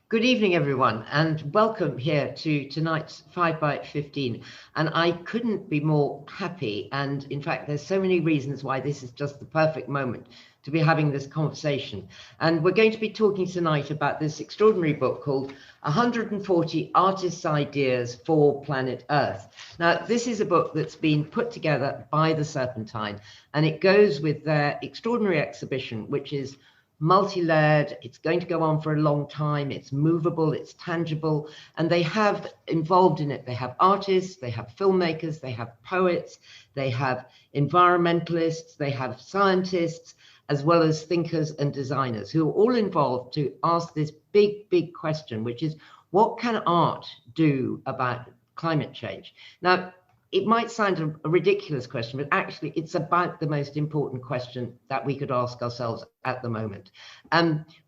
Good evening, everyone, and welcome here to tonight's 5 by 15. And I couldn't be more happy. And in fact, there's so many reasons why this is just the perfect moment to be having this conversation. And we're going to be talking tonight about this extraordinary book called 140 Artists' Ideas for Planet Earth. Now, this is a book that's been put together by the Serpentine, and it goes with their extraordinary exhibition, which is multi-layered. It's going to go on for a long time. It's movable, it's tangible, and they have involved in it, they have artists, they have filmmakers, they have poets, they have environmentalists, they have scientists, as well as thinkers and designers who are all involved to ask this big question, which is, what can art do about climate change? Now, it might sound a ridiculous question, but actually it's about the most important question that we could ask ourselves at the moment.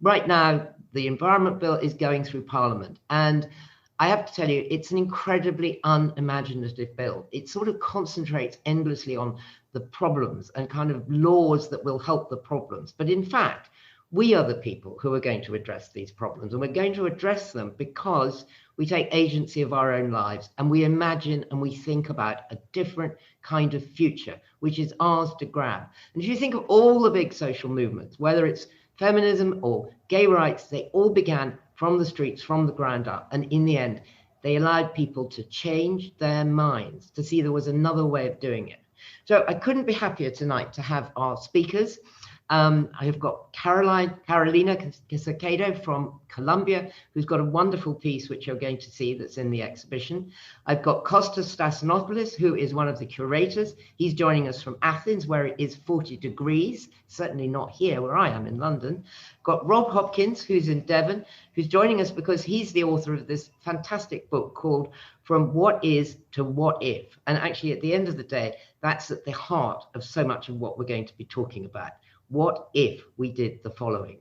Right now, the Environment Bill is going through Parliament, and I have to tell you, it's an incredibly unimaginative bill. It sort of concentrates endlessly on the problems and kind of laws that will help the problems. But in fact, we are the people who are going to address these problems, and we're going to address them because we take agency of our own lives and we imagine and we think about a different kind of future, which is ours to grab. And if you think of all the big social movements, whether it's feminism or gay rights, they all began from the streets, from the ground up. And in the end, they allowed people to change their minds, to see there was another way of doing it. So I couldn't be happier tonight to have our speakers. I have got Carolina Casaquedo from Colombia, who's got a wonderful piece which you're going to see that's in the exhibition. I've got Kostas Stasinopoulos, who is one of the curators. He's joining us from Athens, where it is 40 degrees, certainly not here where I am in London. Got Rob Hopkins, who's in Devon, who's joining us because he's the author of this fantastic book called From What Is to What If. And actually, at the end of the day, that's at the heart of so much of what we're going to be talking about. What if we did the following?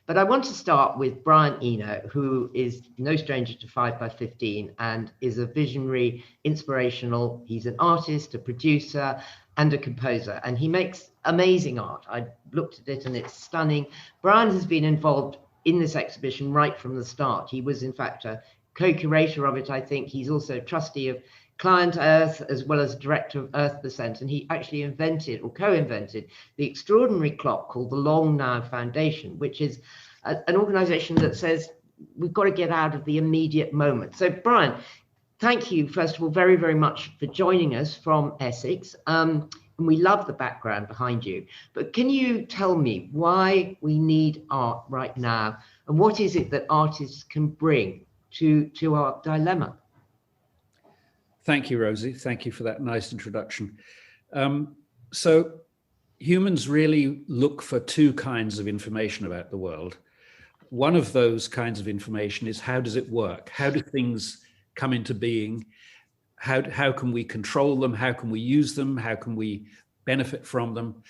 But I want to start with Brian Eno, who is no stranger to 5 by 15 and is a visionary, inspirational. He's an artist, a producer, and a composer, and he makes amazing art. I looked at it and it's stunning. Brian has been involved in this exhibition right from the start. He was, in fact, a co-curator of it, I think. He's also trustee of Client Earth, as well as director of Earth Percent, and he actually invented or co-invented the extraordinary clock called the Long Now Foundation, which is an organization that says we've got to get out of the immediate moment. So Brian, thank you first of all very much for joining us from Essex, and we love the background behind you, but can you tell me why we need art right now, and what is it that artists can bring to our dilemma? Thank you, Rosie. Thank you for that nice introduction. So humans really look for two kinds of information about the world. One of those kinds of information is, how does it work? How do things come into being? How can we control them? How can we use them? How can we benefit from them?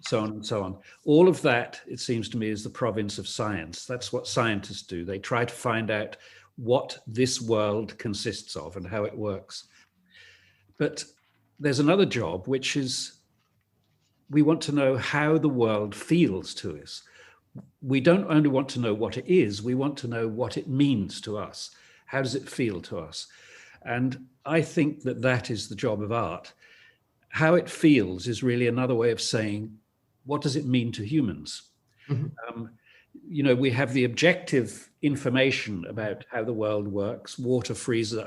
So on and so on. All of that, it seems to me, is the province of science. That's what scientists do. They try to find out what this world consists of and how it works. But there's another job, which is we want to know how the world feels to us. We don't only want to know what it is, we want to know what it means to us. How does it feel to us? And I think that that is the job of art. How it feels is really another way of saying, what does it mean to humans? Mm-hmm. We have the objective information about how the world works. Water freezes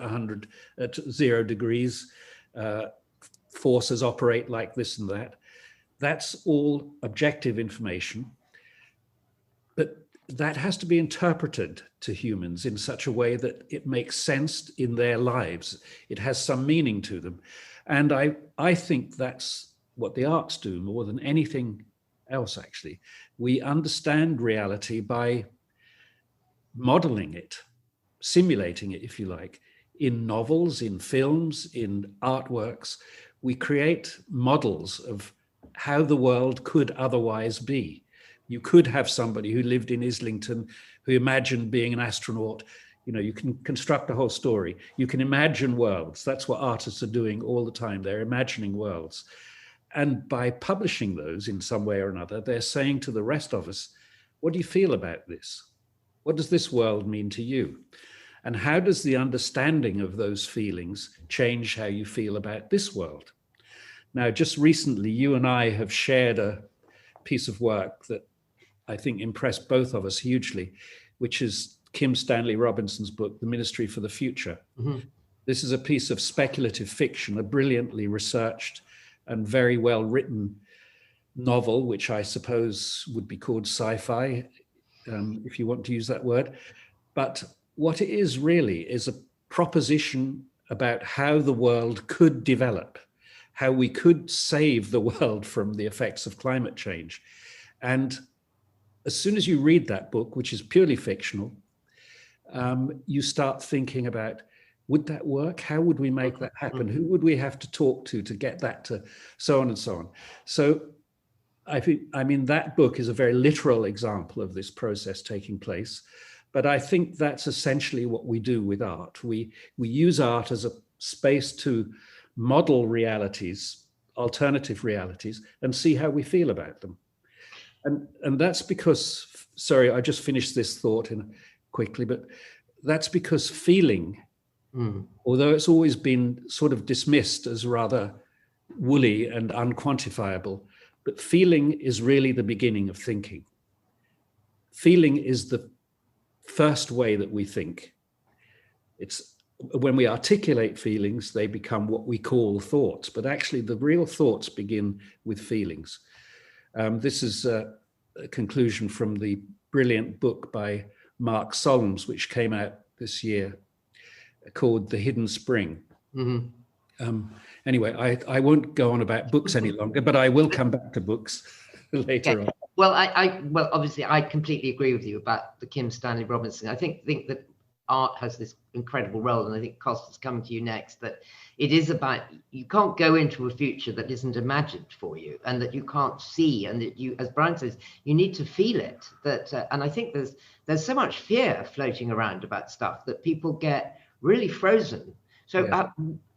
at 0 degrees. Forces operate like this and that. That's all objective information, but that has to be interpreted to humans in such a way that it makes sense in their lives. It has some meaning to them. And I think that's what the arts do more than anything else, actually. We understand reality by modeling it, simulating it, if you like. In novels, in films, in artworks, we create models of how the world could otherwise be. You could have somebody who lived in Islington who imagined being an astronaut. You can construct a whole story. You can imagine worlds. That's what artists are doing all the time. They're imagining worlds. And by publishing those in some way or another, they're saying to the rest of us, what do you feel about this? What does this world mean to you? And how does the understanding of those feelings change how you feel about this world? Now, just recently, you and I have shared a piece of work that I think impressed both of us hugely, which is Kim Stanley Robinson's book, The Ministry for the Future. Mm-hmm. This is a piece of speculative fiction, a brilliantly researched and very well written novel, which I suppose would be called sci-fi, if you want to use that word. But what it is really is a proposition about how the world could develop, how we could save the world from the effects of climate change. And as soon as you read that book, which is purely fictional, you start thinking about, would that work? How would we make that happen? Who would we have to talk to get that to, so on and so on. So I mean, that book is a very literal example of this process taking place. But I think that's essentially what we do with art. We use art as a space to model realities, alternative realities, and see how we feel about them. And that's because, sorry, I just finished this thought quickly, but that's because feeling, although it's always been sort of dismissed as rather woolly and unquantifiable, but feeling is really the beginning of thinking. Feeling is the first way that we think. It's when we articulate feelings, they become what we call thoughts, but actually the real thoughts begin with feelings. This is a conclusion from the brilliant book by Mark Solms, which came out this year, called The Hidden Spring. Mm-hmm. Anyway, I won't go on about books any longer, but I will come back to books later on. Well, well, obviously, I completely agree with you about the Kim Stanley Robinson. I think that art has this incredible role, and I think Costa's coming to you next, that it is about, you can't go into a future that isn't imagined for you and that you can't see, and that you, as Brian says, you need to feel it. That and I think there's so much fear floating around about stuff that people get really frozen. So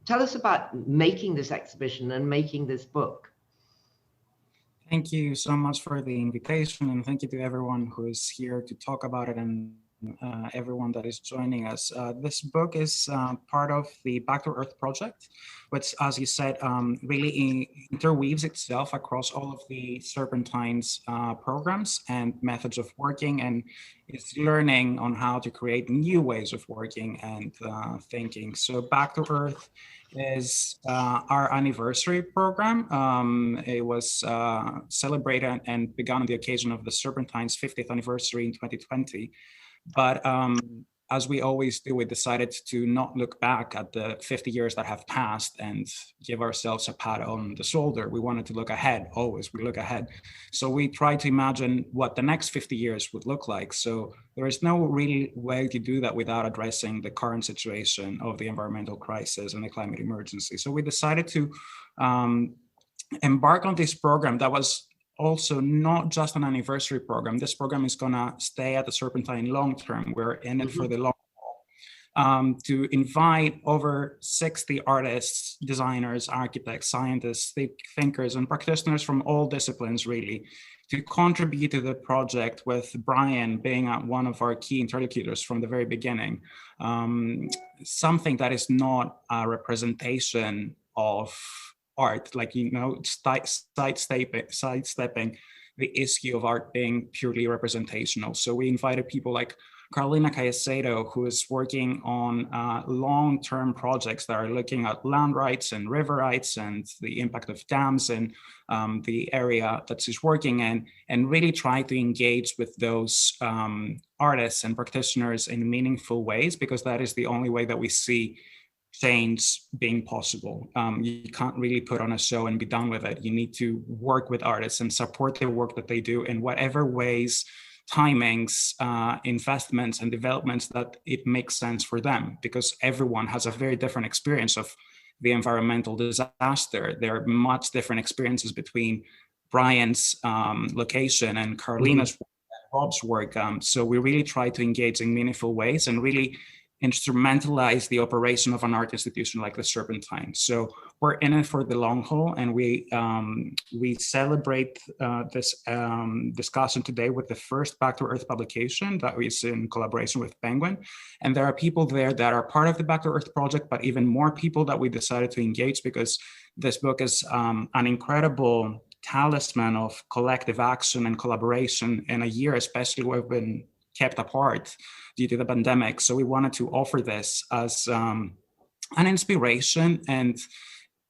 tell us about making this exhibition and making this book. Thank you so much for the invitation, and thank you to everyone who is here to talk about it, and everyone that is joining us. This book is part of the Back to Earth project, which, as you said, really interweaves itself across all of the Serpentine's programs and methods of working, and it's learning on how to create new ways of working and thinking. So Back to Earth is our anniversary program. It was celebrated and begun on the occasion of the Serpentine's 50th anniversary in 2020. But as we always do, we decided to not look back at the 50 years that have passed and give ourselves a pat on the shoulder. We wanted to look ahead, always, we look ahead. So we tried to imagine what the next 50 years would look like. So there is no real way to do that without addressing the current situation of the environmental crisis and the climate emergency. So we decided to embark on this program that was also not just an anniversary program. This program is gonna stay at the Serpentine long term. We're in it for the long haul. To invite over 60 artists, designers, architects, scientists, thinkers, and practitioners from all disciplines, really, to contribute to the project, with Brian being one of our key interlocutors from the very beginning. Something that is not a representation of art, like, you know, sidestepping the issue of art being purely representational. So we invited people like Carolina Caicedo, who is working on long-term projects that are looking at land rights and river rights and the impact of dams in the area that she's working in, and really try to engage with those artists and practitioners in meaningful ways, because that is the only way that we see change being possible. You can't really put on a show and be done with it. You need to work with artists and support the work that they do in whatever ways, timings, investments, and developments that it makes sense for them, because everyone has a very different experience of the environmental disaster. There are much different experiences between Brian's location and Carolina's work, and Rob's work. So we really try to engage in meaningful ways and really instrumentalize the operation of an art institution like the Serpentine. So we're in it for the long haul, and we celebrate this discussion today with the first Back to Earth publication that is in collaboration with Penguin. And there are people there that are part of the Back to Earth project, but even more people that we decided to engage, because this book is an incredible talisman of collective action and collaboration in a year, especially where we've been kept apart due to the pandemic. So we wanted to offer this as an inspiration and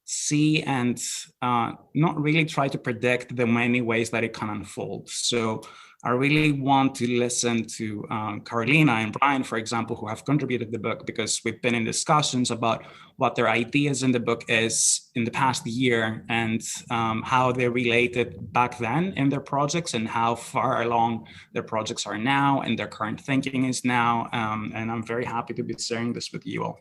see and not really try to predict the many ways that it can unfold. So I really want to listen to Carolina and Brian, for example, who have contributed the book, because we've been in discussions about what their ideas in the book is in the past year, and how they related back then in their projects and how far along their projects are now and their current thinking is now. And I'm very happy to be sharing this with you all.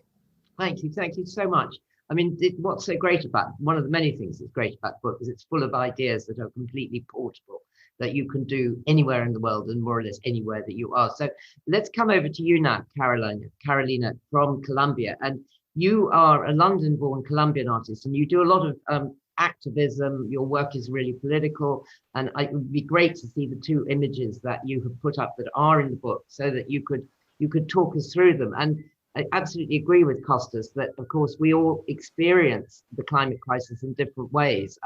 Thank you so much. I mean, what's so great about, one of the many things that's great about the book is it's full of ideas that are completely portable, that you can do anywhere in the world and more or less anywhere that you are. So let's come over to you now, Carolina from Colombia. And you are a London-born Colombian artist, and you do a lot of activism. Your work is really political, and it would be great to see the two images that you have put up that are in the book, so that you could talk us through them. And I absolutely agree with Costas that, of course, we all experience the climate crisis in different ways.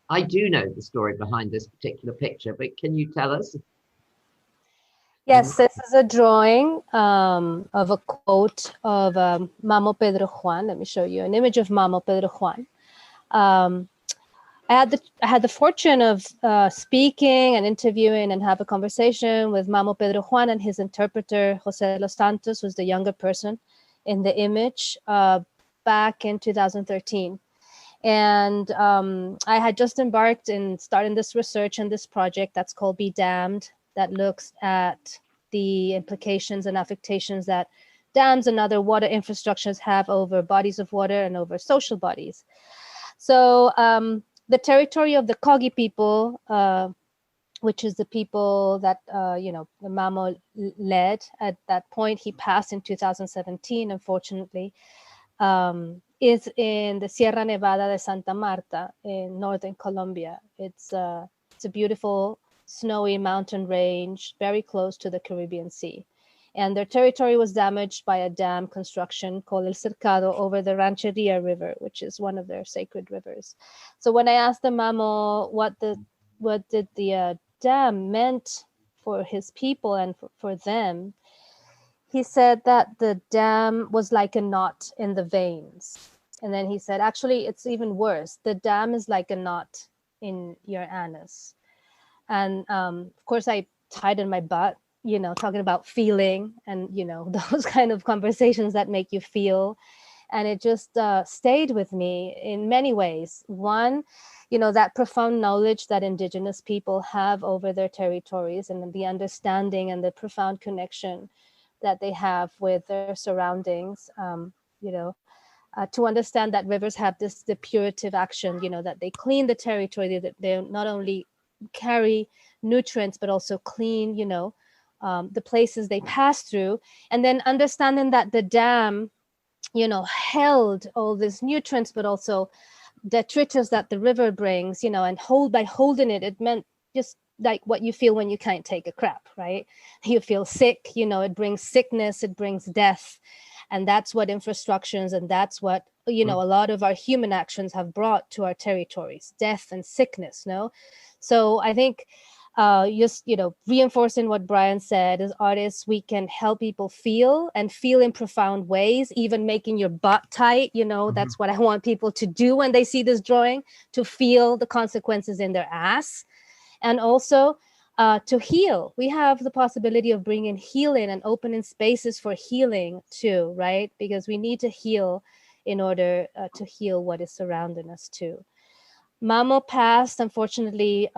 I do know the story behind this particular picture, but can you tell us? Yes, this is a drawing of a quote of Mamo Pedro Juan. Let me show you an image of Mamo Pedro Juan. I had the fortune of speaking and interviewing and have a conversation with Mamo Pedro Juan and his interpreter, Jose Los Santos, who's the younger person in the image, back in 2013. And I had just embarked in starting this research and this project that's called Be Damned, that looks at the implications and affectations that dams and other water infrastructures have over bodies of water and over social bodies. So the territory of the Kogi people, which is the people that, the Mamo led at that point, he passed in 2017, unfortunately, is in the Sierra Nevada de Santa Marta in northern Colombia. It's a beautiful snowy mountain range, very close to the Caribbean Sea. And their territory was damaged by a dam construction called El Cercado over the Rancheria River, which is one of their sacred rivers. So when I asked the Mamo what did the dam meant for his people and for them, he said that the dam was like a knot in the veins. And then he said, actually, it's even worse. The dam is like a knot in your anus. And of course, I tightened my butt, talking about feeling and, those kind of conversations that make you feel. And it just stayed with me in many ways. One, that profound knowledge that indigenous people have over their territories, and the understanding and the profound connection that they have with their surroundings, to understand that rivers have the depurative action, that they clean the territory, that they not only carry nutrients, but also clean, the places they pass through. And then understanding that the dam, held all these nutrients, but also detritus that the river brings, and by holding it, it meant just like what you feel when you can't take a crap, right? You feel sick, it brings sickness, it brings death. And that's what infrastructures, and that's what, a lot of our human actions have brought to our territories, death and sickness, no? So I think reinforcing what Brian said, as artists, we can help people feel in profound ways, even making your butt tight, that's what I want people to do when they see this drawing, to feel the consequences in their ass. And also to heal. We have the possibility of bringing healing and opening spaces for healing too, right? Because we need to heal in order to heal what is surrounding us too. Mamo passed, unfortunately,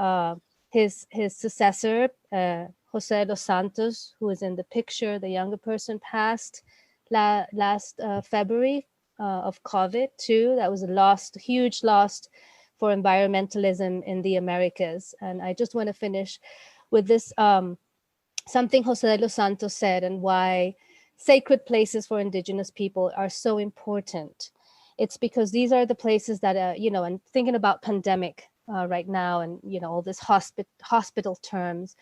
his successor, Jose Los Santos, who is in the picture, the younger person, passed last February of COVID too. That was a huge loss for environmentalism in the Americas. And I just want to finish with this, something Jose Los Santos said, and why sacred places for indigenous people are so important. It's because these are the places that, you know, and thinking about pandemic right now, and, you know, all this hospital terms,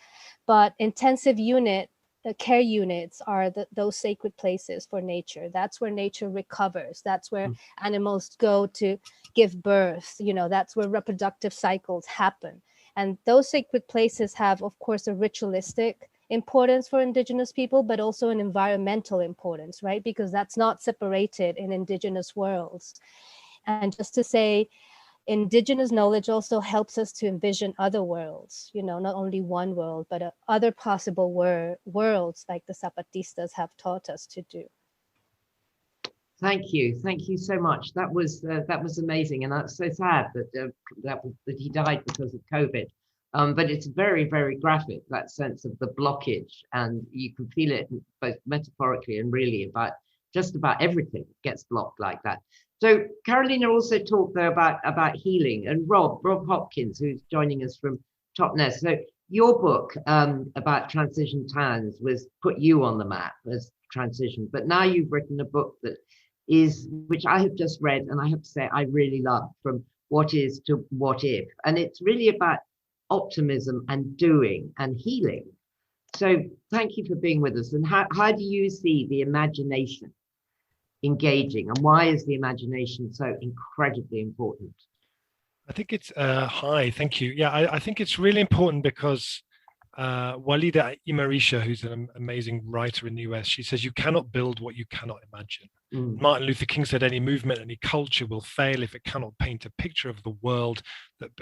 but intensive unit care units are those sacred places for nature. That's where nature recovers. That's where animals go to give birth. You know, that's where reproductive cycles happen. And those sacred places have, of course, a ritualistic importance for indigenous people, but also an environmental importance, right? Because that's not separated in indigenous worlds. And just to say, indigenous knowledge also helps us to envision other worlds, you know, not only one world, but other possible worlds like the Zapatistas have taught us to do. Thank you so much. That was amazing, and that's so sad that he died because of COVID. But it's very, very graphic, that sense of the blockage, and you can feel it both metaphorically and really about just about everything gets blocked like that. So Carolina also talked there about healing, and Rob Hopkins, who's joining us from Top Nest. So your book about transition towns was put you on the map as transition, but now you've written a book which I have just read, and I have to say I really love, From What Is to What If, and it's really about optimism and doing and healing. So thank you for being with us. And how do you see the imagination engaging, and why is the imagination so incredibly important? I think it's hi, thank you. Yeah, I think it's really important because Walida Imarisha, who's an amazing writer in the US, she says you cannot build what you cannot imagine. Martin Luther King said any movement, any culture will fail if it cannot paint a picture of the world,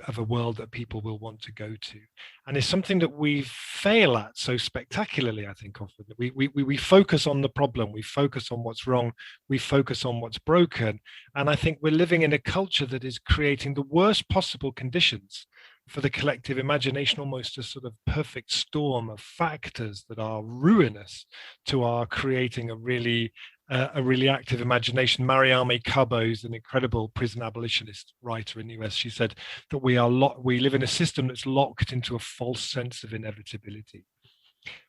of a world that people will want to go to. And it's something that we fail at so spectacularly, I think, often. We focus on the problem, we focus on what's wrong, we focus on what's broken. And I think we're living in a culture that is creating the worst possible conditions for the collective imagination, almost a sort of perfect storm of factors that are ruinous to our creating a really active imagination. Mariame Cabo, who's an incredible prison abolitionist writer in the US, she said that we live in a system that's locked into a false sense of inevitability,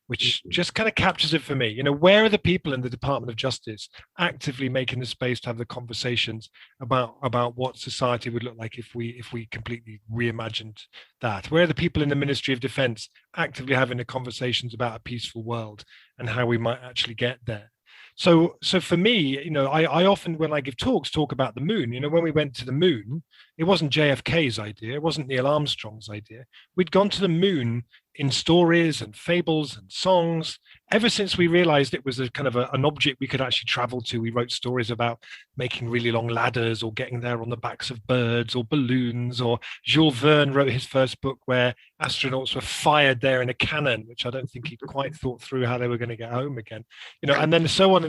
which just kind of captures it for me. You know, where are the people in the Department of Justice actively making the space to have the conversations about what society would look like if we completely reimagined that? Where are the people in the Ministry of Defense actively having the conversations about a peaceful world and how we might actually get there? So for me, you know, I often, when I give talks, talk about the moon. You know, when we went to the moon, it wasn't JFK's idea. It wasn't Neil Armstrong's idea. We'd gone to the moon in stories and fables and songs. Ever since we realized it was a kind of an object we could actually travel to, we wrote stories about making really long ladders or getting there on the backs of birds or balloons, or Jules Verne wrote his first book where astronauts were fired there in a cannon, which I don't think he'd quite thought through how they were going to get home again, you know, and then so on,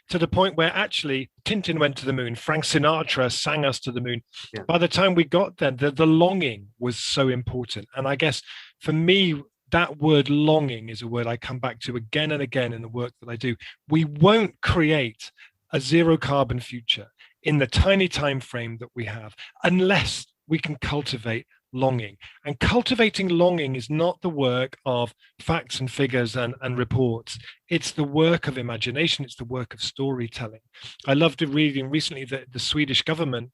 to the point where actually Tintin went to the moon, Frank Sinatra sang us to the moon. Yeah. By the time we got there, the longing was so important. And I guess for me, that word longing is a word I come back to again and again in the work that I do. We won't create a zero carbon future in the tiny time frame that we have unless we can cultivate longing. And cultivating longing is not the work of facts and figures and reports. It's the work of imagination. It's the work of storytelling. I loved reading recently that the Swedish government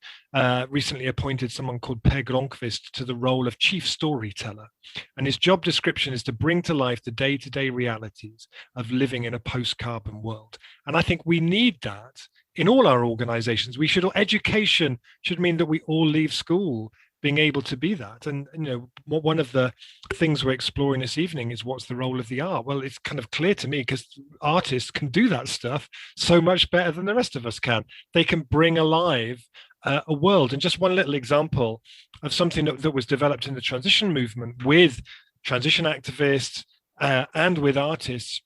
recently appointed someone called Per Gronqvist to the role of chief storyteller. And his job description is to bring to life the day-to-day realities of living in a post-carbon world. And I think we need that in all our organizations. Education should mean that we all leave school being able to be that. And you know, one of the things we're exploring this evening is what's the role of the art? Well, it's kind of clear to me because artists can do that stuff so much better than the rest of us can. They can bring alive a world. And just one little example of something that was developed in the transition movement with transition activists and with artists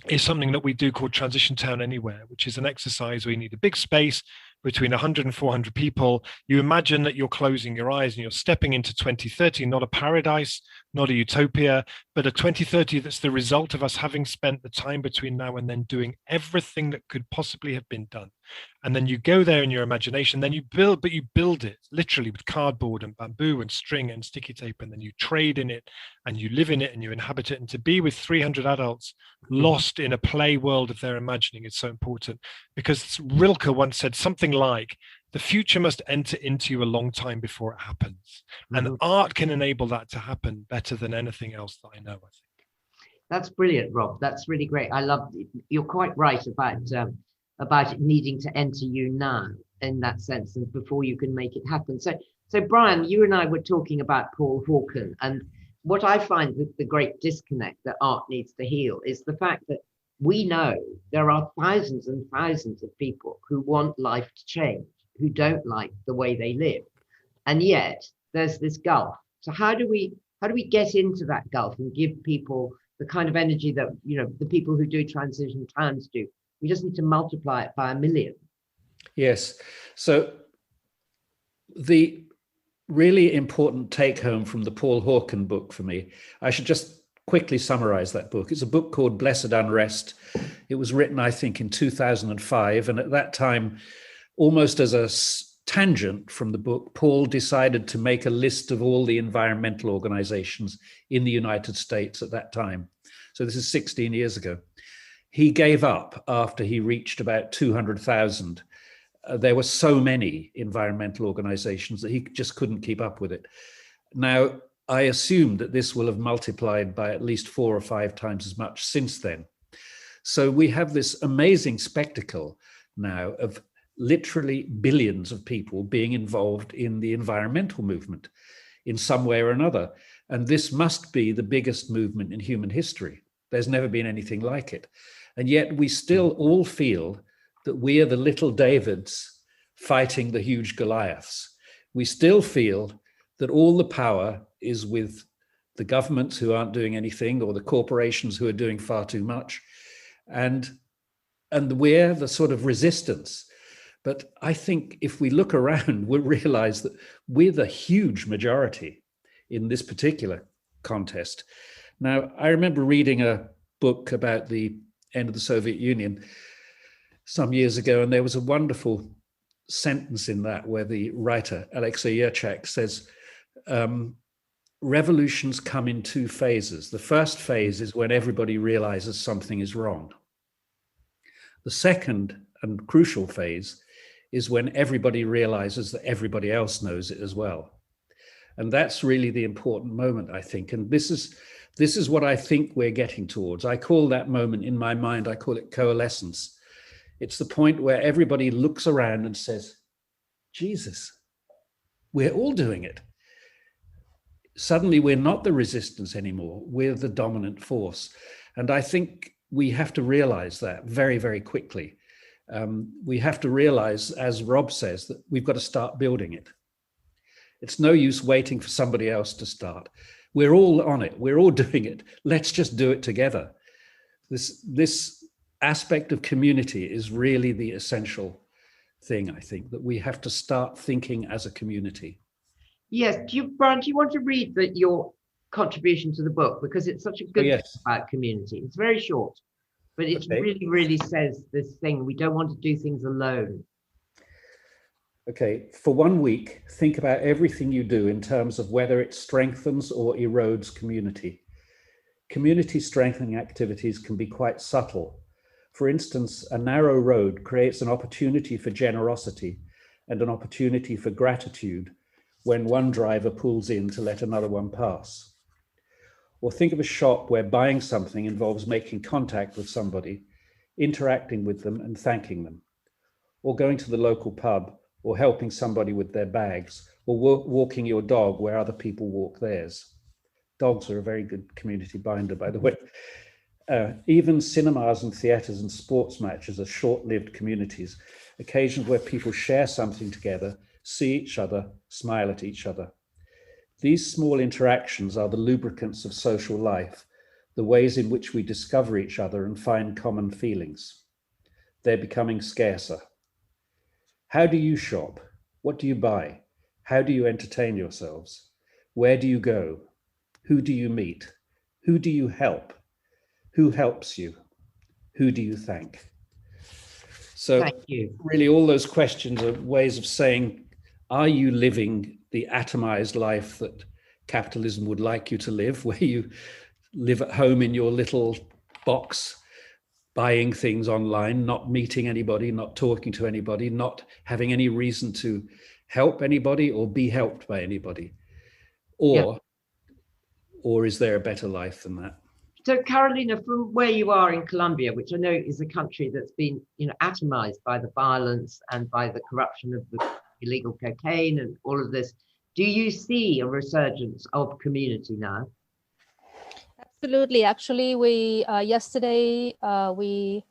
is something that we do called Transition Town Anywhere, which is an exercise where you need a big space between 100 and 400 people. You imagine that you're closing your eyes and you're stepping into 2030, not a paradise, not a utopia, but a 2030 that's the result of us having spent the time between now and then doing everything that could possibly have been done. And then you go there in your imagination, then you build, but you build it literally with cardboard and bamboo and string and sticky tape, and then you trade in it and you live in it and you inhabit it. And to be with 300 adults lost in a play world of their imagining is so important, because Rilke once said something like, the future must enter into you a long time before it happens. And art can enable that to happen better than anything else that I know, I think. That's brilliant, Rob. That's really great. I love it. You're quite right about it needing to enter you now in that sense, and before you can make it happen. So Brian, you and I were talking about Paul Hawken, and what I find that the great disconnect that art needs to heal is the fact that we know there are thousands and thousands of people who want life to change, who don't like the way they live, and yet there's this gulf. So how do we get into that gulf and give people the kind of energy that, you know, the people who do transition towns do? We just need to multiply it by 1 million. Yes. So the really important take home from the Paul Hawken book for me, I should just quickly summarize that book. It's a book called Blessed Unrest. It was written, I think, in 2005. And at that time, almost as a tangent from the book, Paul decided to make a list of all the environmental organizations in the United States at that time. So this is 16 years ago. He gave up after he reached about 200,000. There were so many environmental organizations that he just couldn't keep up with it. Now, I assume that this will have multiplied by at least 4 or 5 times as much since then. So we have this amazing spectacle now of literally billions of people being involved in the environmental movement in some way or another. And this must be the biggest movement in human history. There's never been anything like it. And yet we still all feel that we are the little Davids fighting the huge Goliaths. We still feel that all the power is with the governments who aren't doing anything, or the corporations who are doing far too much. And we're the sort of resistance. But I think if we look around, we'll realize that we're the huge majority in this particular contest. Now, I remember reading a book about the end of the Soviet Union some years ago, and there was a wonderful sentence in that where the writer, Alexei Yerchak, says, revolutions come in 2 phases. The first phase is when everybody realizes something is wrong. The second and crucial phase is when everybody realizes that everybody else knows it as well. And that's really the important moment, I think. And this is what I think we're getting towards. I call that moment in my mind, I call it coalescence. It's the point where everybody looks around and says, Jesus, we're all doing it. Suddenly we're not the resistance anymore. We're the dominant force. And I think we have to realize that very, very quickly. We have to realize, as Rob says, that we've got to start building it. It's no use waiting for somebody else to start. We're all on it. We're all doing it. Let's just do it together. This aspect of community is really the essential thing, I think, that we have to start thinking as a community. Yes. Brian, do you want to read your contribution to the book? Because it's such a good thing about community. It's very short, but it really, really says this thing. We don't want to do things alone. Okay, for 1 week, think about everything you do in terms of whether it strengthens or erodes community. Community strengthening activities can be quite subtle. For instance, a narrow road creates an opportunity for generosity and an opportunity for gratitude when one driver pulls in to let another one pass. Or think of a shop where buying something involves making contact with somebody, interacting with them and thanking them. Or going to the local pub, or helping somebody with their bags, or walking your dog where other people walk theirs. Dogs are a very good community binder, by the way. Even cinemas and theatres and sports matches are short-lived communities, occasions where people share something together, see each other, smile at each other. These small interactions are the lubricants of social life, the ways in which we discover each other and find common feelings. They're becoming scarcer. How do you shop? What do you buy? How do you entertain yourselves? Where do you go? Who do you meet? Who do you help? Who helps you? Who do you thank? So Thank you. really all those questions are ways of saying, are you living the atomized life that capitalism would like you to live, where you live at home in your little box, buying things online, not meeting anybody, not talking to anybody, not having any reason to help anybody or be helped by anybody? Or is there a better life than that? So Carolina, from where you are in Colombia, which I know is a country that's been, atomized by the violence and by the corruption of the illegal cocaine and all of this, do you see a resurgence of community now? Absolutely. Actually, we yesterday we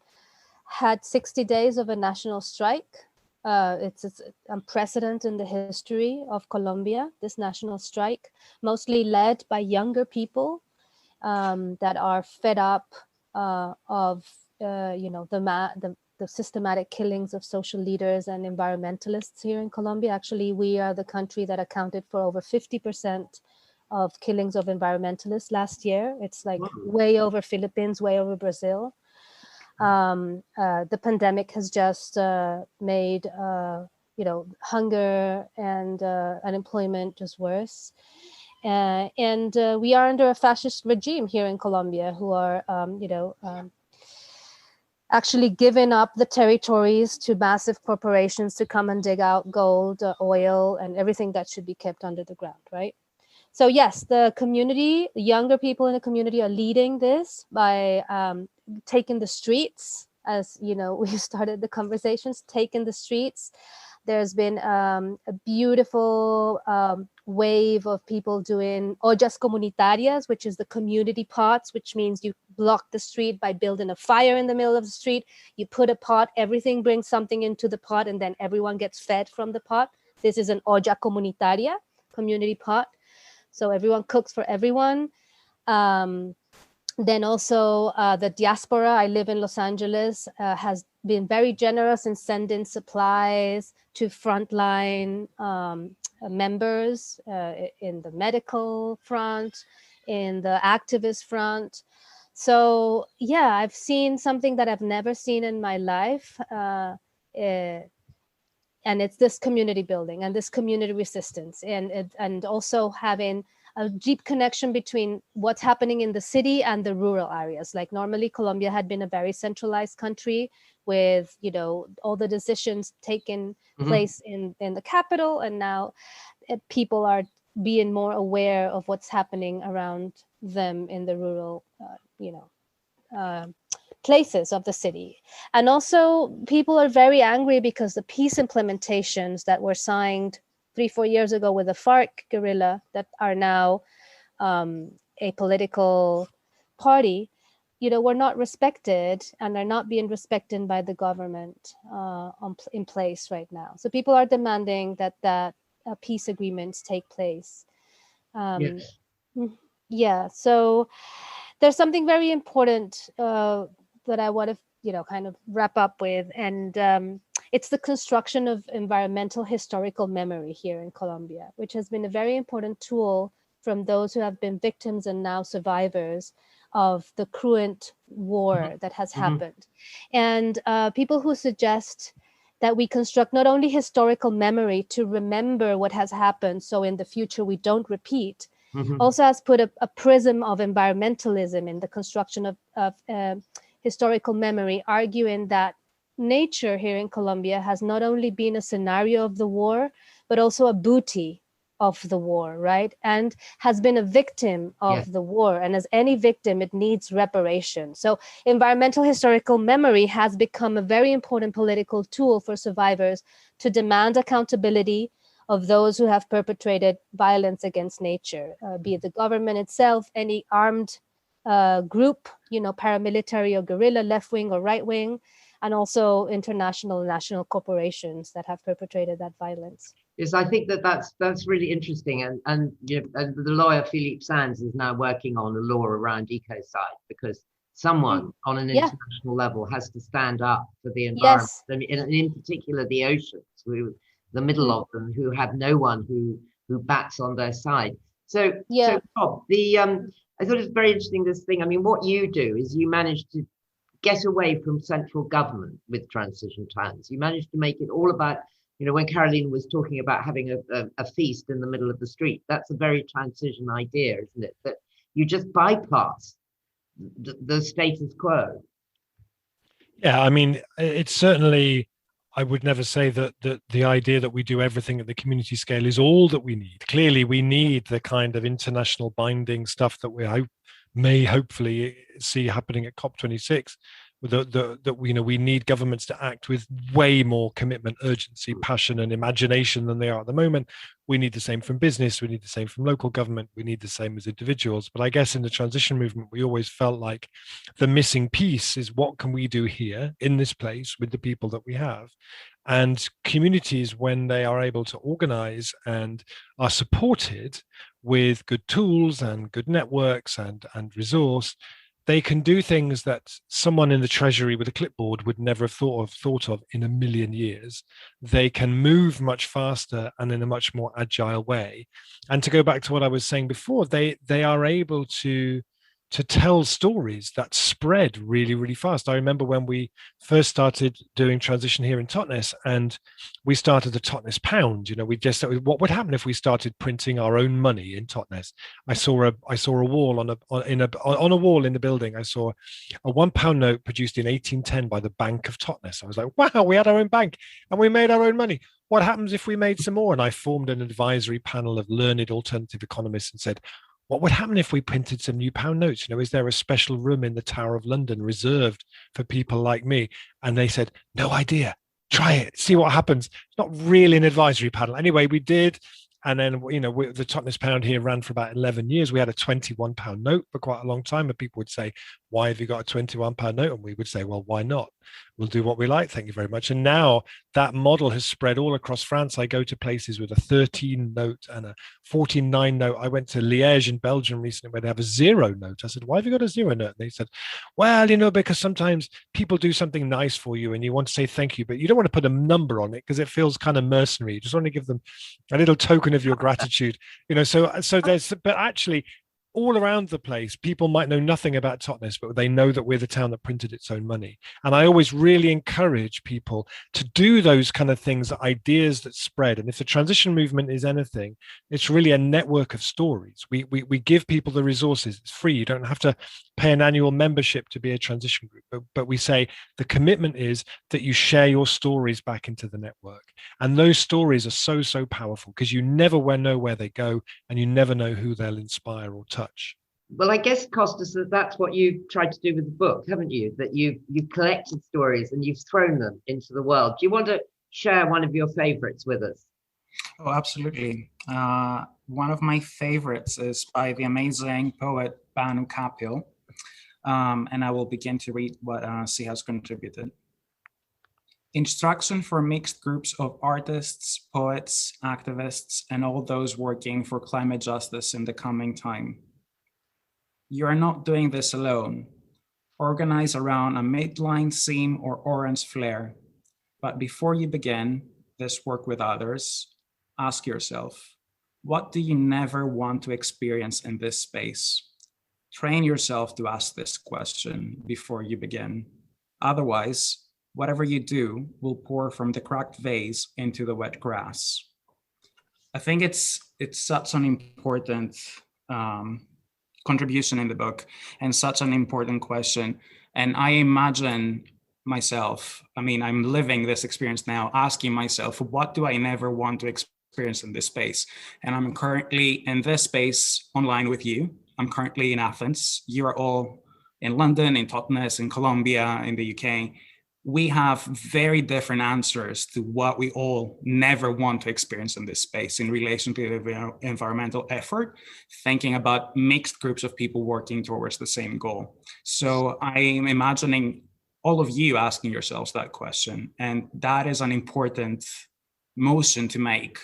had 60 days of a national strike. It's unprecedented in the history of Colombia, this national strike, mostly led by younger people that are fed up of the systematic killings of social leaders and environmentalists here in Colombia. Actually, we are the country that accounted for over 50% of killings of environmentalists last year. It's like way over Philippines, way over Brazil. The pandemic has just made hunger and unemployment just worse. And we are under a fascist regime here in Colombia who are, actually giving up the territories to massive corporations to come and dig out gold, oil, and everything that should be kept under the ground, right? So yes, the community, the younger people in the community are leading this by taking the streets, as you know, we started the conversations, taking the streets. There's been a beautiful wave of people doing ollas comunitarias, which is the community pots, which means you block the street by building a fire in the middle of the street. You put a pot, everything brings something into the pot, and then everyone gets fed from the pot. This is an olla comunitaria, community pot. So everyone cooks for everyone. Then also the diaspora, I live in Los Angeles, has been very generous in sending supplies to frontline members in the medical front, in the activist front. So yeah, I've seen something that I've never seen in my life. And it's this community building and this community resistance, and also having a deep connection between what's happening in the city and the rural areas. Like normally Colombia had been a very centralized country with, all the decisions taking place in the capital. And now people are being more aware of what's happening around them in the rural, places of the city. And also people are very angry because the peace implementations that were signed 3-4 years ago with the FARC guerrilla that are now a political party, were not respected, and are not being respected by the government in place right now. So people are demanding that peace agreements take place. Yes. Yeah, so there's something very important that I want to, kind of wrap up with, and it's the construction of environmental historical memory here in Colombia, which has been a very important tool from those who have been victims and now survivors of the cruent war that has happened. And people who suggest that we construct not only historical memory to remember what has happened, so in the future we don't repeat, also has put a prism of environmentalism in the construction of historical memory, arguing that nature here in Colombia has not only been a scenario of the war, but also a booty of the war, right? And has been a victim of the war. And as any victim, it needs reparation. So environmental historical memory has become a very important political tool for survivors to demand accountability of those who have perpetrated violence against nature, be it the government itself, any armed group, paramilitary or guerrilla, left wing or right wing, and also international and national corporations that have perpetrated that violence. Yes, I think that's really interesting, and the lawyer Philippe Sands is now working on a law around ecocide, because someone on an international level has to stand up for the environment, in particular the oceans, the middle of them, who have no one who bats on their side. So, Yeah. so Bob, I thought it was very interesting, this thing. I mean, what you do is you manage to get away from central government with transition plans. You manage to make it all about, when Caroline was talking about having a feast in the middle of the street, that's a very transition idea, isn't it? That you just bypass the status quo. Yeah, I mean, it's certainly, I would never say that the idea that we do everything at the community scale is all that we need. Clearly, we need the kind of international binding stuff that we may hopefully see happening at COP26. That we need governments to act with way more commitment, urgency, passion, and imagination than they are at the moment. We need the same from business. We need the same from local government. We need the same as individuals. But I guess in the transition movement, we always felt like the missing piece is, what can we do here in this place with the people that we have? And communities, when they are able to organize and are supported with good tools and good networks and resource, they can do things that someone in the treasury with a clipboard would never have thought of in a million years. They can move much faster and in a much more agile way. And to go back to what I was saying before, they are able to tell stories that spread really, really fast. I remember when we first started doing transition here in Totnes, and we started the Totnes pound. We just said, what would happen if we started printing our own money in Totnes? I saw a wall on a wall in the building. I saw a £1 note produced in 1810 by the Bank of Totnes. I was like, wow, we had our own bank and we made our own money. What happens if we made some more? And I formed an advisory panel of learned alternative economists and said, what would happen if we printed some new pound notes? Is there a special room in the Tower of London reserved for people like me? And they said, no idea. Try it, see what happens. It's not really an advisory panel. Anyway, we did. And then, the Totnes pound here ran for about 11 years. We had a £21 note for quite a long time. And people would say, why have you got a £21 note? And we would say, well, why not? We'll do what we like. Thank you very much. And now that model has spread all across France. I go to places with a 13 note and a 14.9 note. I went to Liège in Belgium recently where they have a 0 note. I said, why have you got a 0 note? And they said, well, because sometimes people do something nice for you and you want to say thank you, but you don't want to put a number on it because it feels kind of mercenary. You just want to give them a little token of your gratitude. So there's, but actually, all around the place, people might know nothing about Totnes, but they know that we're the town that printed its own money. And I always really encourage people to do those kind of things, ideas that spread. And if the transition movement is anything, it's really a network of stories. We give people the resources. It's free. You don't have to pay an annual membership to be a transition group. But we say the commitment is that you share your stories back into the network. And those stories are so powerful because you never know where they go and you never know who they'll inspire or touch. Well, I guess, Costas, that's what you tried to do with the book, haven't you? That you've collected stories and you've thrown them into the world. Do you want to share one of your favorites with us? Oh, absolutely. One of my favorites is by the amazing poet Banu Kapil. And I will begin to read what she has contributed. Instruction for mixed groups of artists, poets, activists, and all those working for climate justice in the coming time. You are not doing this alone. Organize around a midline seam or orange flare. But before you begin this work with others, ask yourself, what do you never want to experience in this space? Train yourself to ask this question before you begin. Otherwise, whatever you do will pour from the cracked vase into the wet grass. I think it's such an important contribution in the book and such an important question. And I imagine myself, I'm living this experience now, asking myself, what do I never want to experience in this space? And I'm currently in this space online with you. I'm currently in Athens. You are all in London, in Totnes, in Colombia, in the UK. We have very different answers to what we all never want to experience in this space in relation to the environmental effort, thinking about mixed groups of people working towards the same goal. So I'm imagining all of you asking yourselves that question, and that is an important motion to make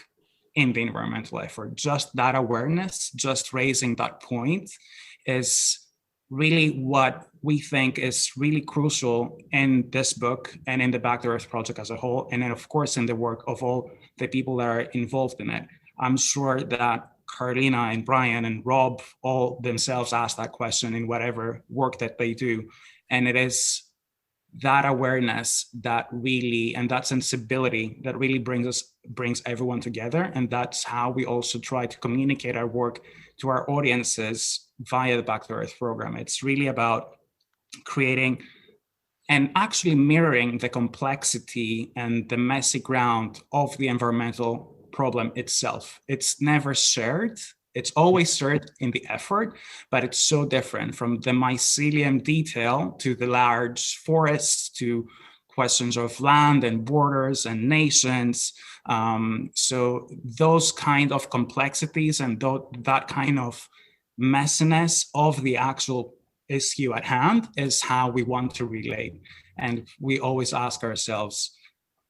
in the environmental effort. Just that awareness, just raising that point is really what we think is really crucial in this book and in the Back to Earth project as a whole. And then of course, in the work of all the people that are involved in it. I'm sure that Carlina and Brian and Rob all themselves ask that question in whatever work that they do. And it is that awareness that really, and that sensibility that really brings everyone together. And that's how we also try to communicate our work to our audiences via the Back to Earth program. It's really about creating and actually mirroring the complexity and the messy ground of the environmental problem itself. It's never shared. It's always shared in the effort, but it's so different, from the mycelium detail to the large forests to questions of land and borders and nations. So those kind of complexities and that kind of messiness of the actual issue at hand is how we want to relate. And we always ask ourselves,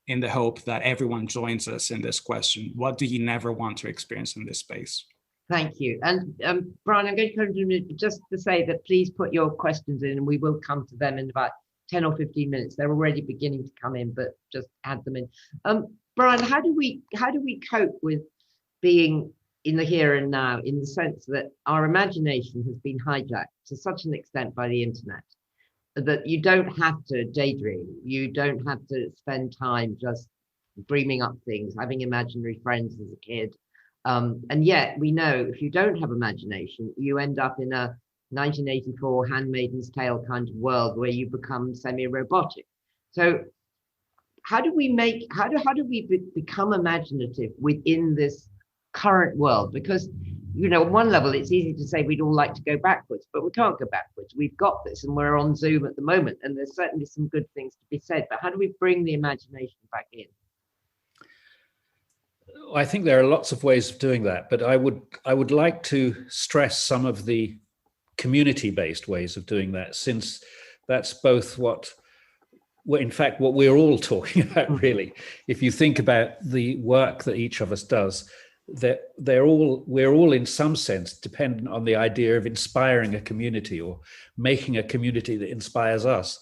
in the hope that everyone joins us in this question, what do you never want to experience in this space? Thank you. And Brian, I'm going to come to you just to say that please put your questions in and we will come to them in about 10 or 15 minutes. They're already beginning to come in, but just add them in. Brian, how do we cope with being in the here and now, in the sense that our imagination has been hijacked to such an extent by the internet that you don't have to daydream, you don't have to spend time just dreaming up things, having imaginary friends as a kid. And yet we know if you don't have imagination, you end up in a 1984 Handmaid's Tale kind of world where you become semi-robotic. So how do we become imaginative within this current world? Because, you know, on one level, it's easy to say we'd all like to go backwards, but we can't go backwards. We've got this, and we're on Zoom at the moment, and there's certainly some good things to be said. But how do we bring the imagination back in? I think there are lots of ways of doing that, but I would like to stress some of the community-based ways of doing that, since that's both what we're all talking about, really. If you think about the work that each of us does, that we're all in some sense dependent on the idea of inspiring a community or making a community that inspires us.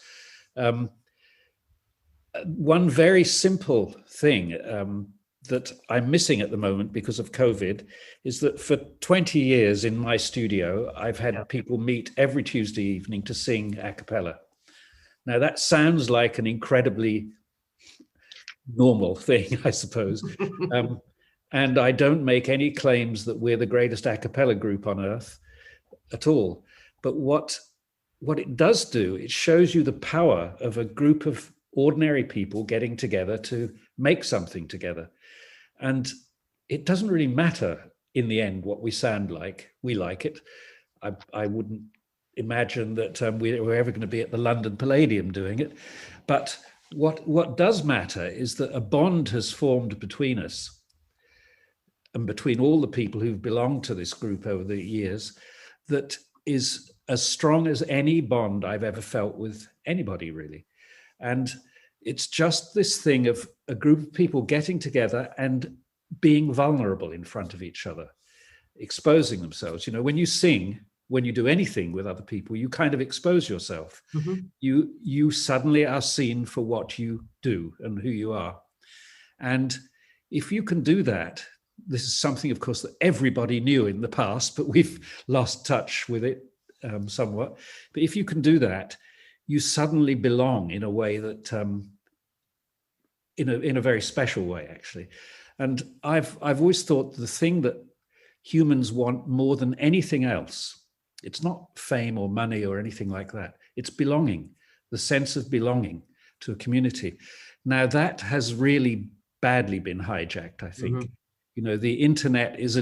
One very simple thing that I'm missing at the moment because of COVID is that for 20 years in my studio, I've had people meet every Tuesday evening to sing a cappella. Now that sounds like an incredibly normal thing, I suppose. And I don't make any claims that we're the greatest a cappella group on earth at all. But what it does do, it shows you the power of a group of ordinary people getting together to make something together. And it doesn't really matter in the end what we sound like. We like it. I wouldn't imagine that we're ever going to be at the London Palladium doing it. But what does matter is that a bond has formed between us and between all the people who've belonged to this group over the years that is as strong as any bond I've ever felt with anybody, really. And it's just this thing of a group of people getting together and being vulnerable in front of each other, exposing themselves. You know, when you sing, when you do anything with other people, you kind of expose yourself. Mm-hmm. You suddenly are seen for what you do and who you are. And if you can do that, this is something, of course, that everybody knew in the past, but we've lost touch with it somewhat. But if you can do that, you suddenly belong in a way that, in a very special way, actually. And I've always thought the thing that humans want more than anything else, it's not fame or money or anything like that. It's belonging, the sense of belonging to a community. Now that has really badly been hijacked, I think. Mm-hmm. You know, the internet is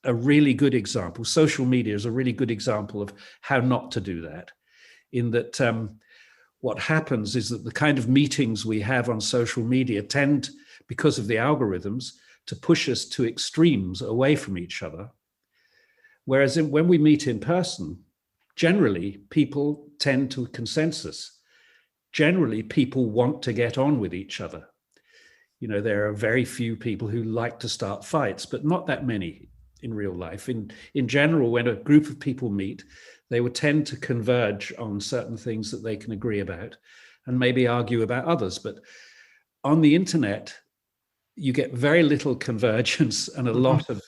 a really good example. Social media is a really good example of how not to do that. In that what happens is that the kind of meetings we have on social media tend, because of the algorithms, to push us to extremes away from each other. Whereas when we meet in person, generally people tend to a consensus. Generally, people want to get on with each other. You know, there are very few people who like to start fights, but not that many in real life. In general, when a group of people meet, they would tend to converge on certain things that they can agree about and maybe argue about others. But on the internet, you get very little convergence and a lot of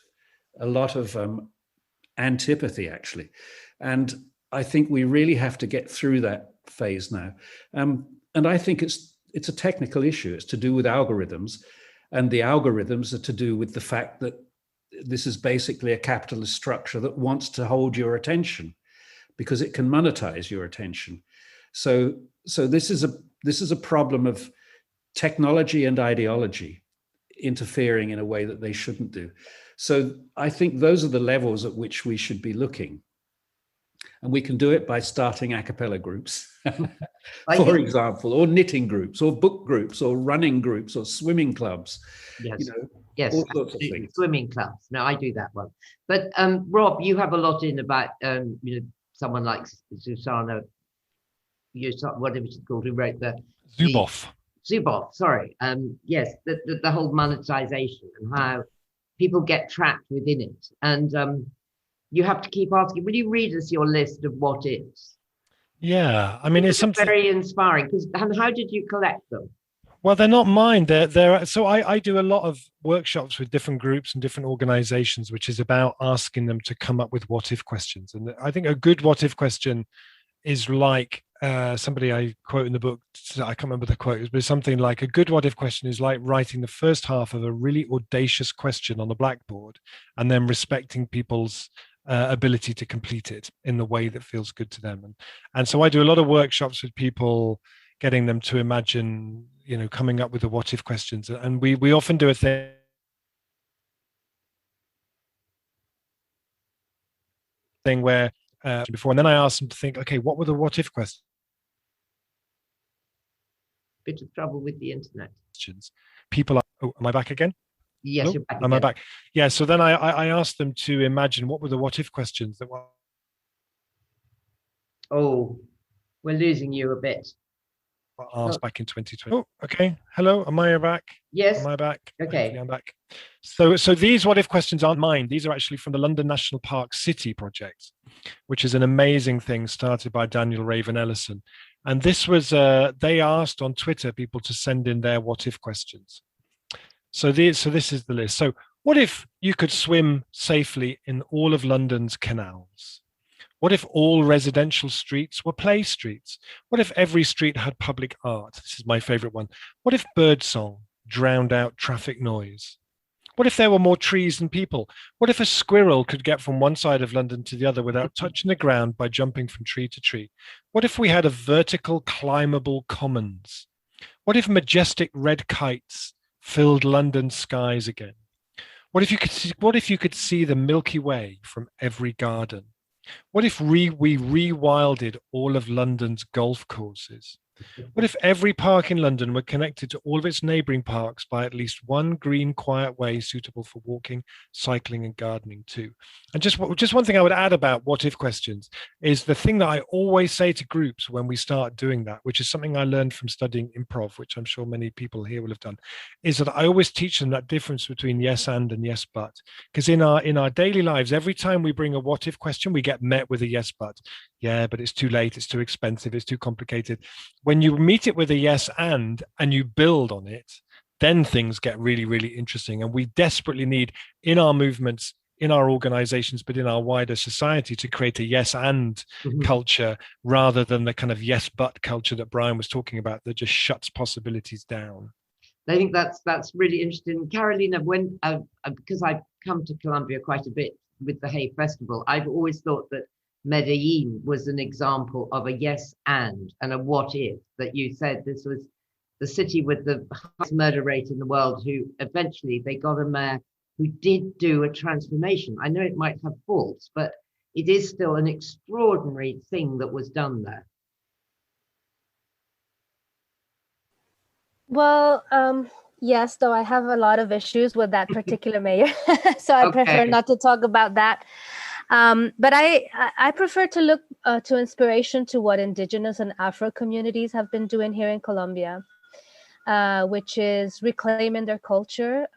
a lot of antipathy, actually. And I think we really have to get through that phase now. And I think it's a technical issue. It's to do with algorithms, and the algorithms are to do with the fact that this is basically a capitalist structure that wants to hold your attention because it can monetize your attention. So this is a problem of technology and ideology interfering in a way that they shouldn't do. So I think those are the levels at which we should be looking. And we can do it by starting a cappella groups, for example, or knitting groups, or book groups, or running groups, or swimming clubs. Yes, you know, yes, all sorts of things. Swimming clubs. No, I do that one. But Rob, you have a lot in about someone like Susanna, whatever she's called, who wrote Zuboff. Sorry. Yes, the whole monetization and how people get trapped within it, and you have to keep asking. Will you read us your list of what ifs? Yeah, I mean, it's something very inspiring. And how did you collect them? Well, they're not mine. They're so I do a lot of workshops with different groups and different organizations, which is about asking them to come up with what if questions. And I think a good what if question is like somebody I quote in the book. I can't remember the quote, but something like a good what if question is like writing the first half of a really audacious question on the blackboard and then respecting people's ability to complete it in the way that feels good to them. And so I do a lot of workshops with people, getting them to imagine, coming up with the what if questions. And we often do a thing where before, and then I ask them to think, okay, what were the what if questions? Bit of trouble with the internet. People are, am I back again? Yes, you're back. Am I back? Yeah. So then I asked them to imagine what were the what if questions that were. Oh, we're losing you a bit. Asked back in 2020. Oh, okay. Hello. Am I back? Yes. Am I back? Okay. I'm back. So these what if questions aren't mine. These are actually from the London National Park City project, which is an amazing thing started by Daniel Raven Ellison. And this was they asked on Twitter people to send in their what if questions. So this is the list. So what if you could swim safely in all of London's canals? What if all residential streets were play streets? What if every street had public art? This is my favorite one. What if birdsong drowned out traffic noise? What if there were more trees than people? What if a squirrel could get from one side of London to the other without touching the ground by jumping from tree to tree? What if we had a vertical climbable commons? What if majestic red kites filled London's skies again? What if you could see the Milky Way from every garden? What if we rewilded all of London's golf courses? What if every park in London were connected to all of its neighbouring parks by at least one green, quiet way suitable for walking, cycling and gardening too? And just one thing I would add about what if questions is the thing that I always say to groups when we start doing that, which is something I learned from studying improv, which I'm sure many people here will have done, is that I always teach them that difference between yes and yes but. Because in our daily lives, every time we bring a what if question, we get met with a yes but. Yeah, but it's too late, it's too expensive, it's too complicated. When you meet it with a yes and you build on it, then things get really, really interesting. And we desperately need in our movements, in our organizations, but in our wider society to create a yes and culture rather than the kind of yes but culture that Brian was talking about that just shuts possibilities down. I think that's really interesting. Carolina, when because I've come to Colombia quite a bit with the Hay Festival, I've always thought that Medellin was an example of a yes and a what if, that you said this was the city with the highest murder rate in the world, who eventually they got a mayor who did do a transformation. I know it might have faults, but it is still an extraordinary thing that was done there. Well, yes, though I have a lot of issues with that particular mayor, so I prefer not to talk about that. But I prefer to look to inspiration to what Indigenous and Afro communities have been doing here in Colombia, which is reclaiming their culture,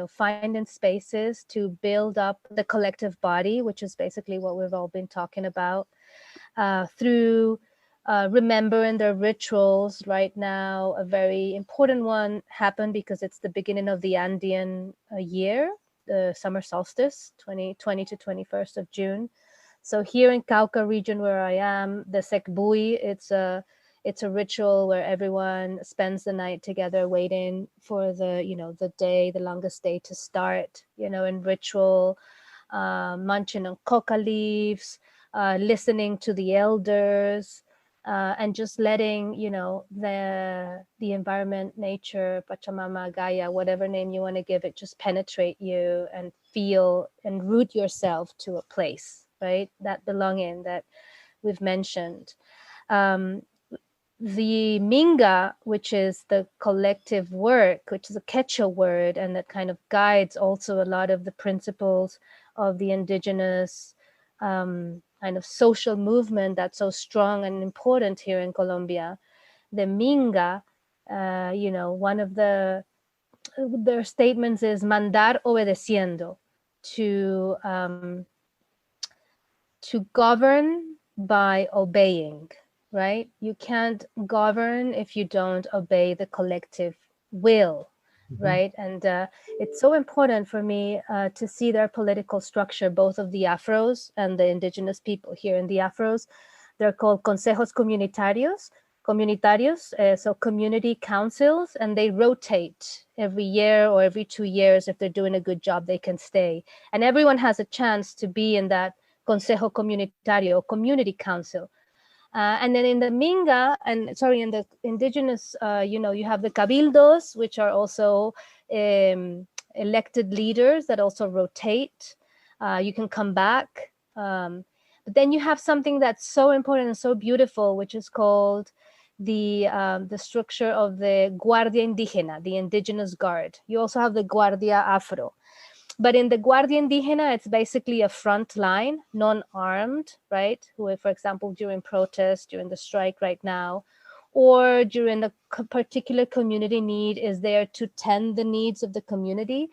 finding spaces to build up the collective body, which is basically what we've all been talking about, through remembering their rituals. Right now, a very important one happened because it's the beginning of the Andean year, the summer solstice, 20 to 21st of June. So here in Cauca region where I am, the Sekbui, it's a ritual where everyone spends the night together waiting for the longest day to start, in ritual, munching on coca leaves, listening to the elders, and just letting, the environment, nature, Pachamama, Gaia, whatever name you want to give it, just penetrate you and feel and root yourself to a place, right? That belonging that we've mentioned. The Minga, which is the collective work, which is a Quechua word, and that kind of guides also a lot of the principles of the indigenous kind of social movement that's so strong and important here in Colombia. The Minga, one of their statements is mandar obedeciendo, to govern by obeying. Right? You can't govern if you don't obey the collective will, right? And it's so important for me to see their political structure, both of the Afros and the indigenous people here in the Afros. They're called consejos comunitarios, so community councils, and they rotate every year or every 2 years. If they're doing a good job, they can stay. And everyone has a chance to be in that consejo comunitario, community council. And then in the Minga, in the indigenous, you have the cabildos, which are also elected leaders that also rotate. You can come back. But then you have something that's so important and so beautiful, which is called the structure of the Guardia Indígena, the indigenous guard. You also have the Guardia Afro. But in the Guardia Indígena, it's basically a front line, non-armed, right? Who, for example, during protest, during the strike right now, or during a particular community need, is there to tend the needs of the community.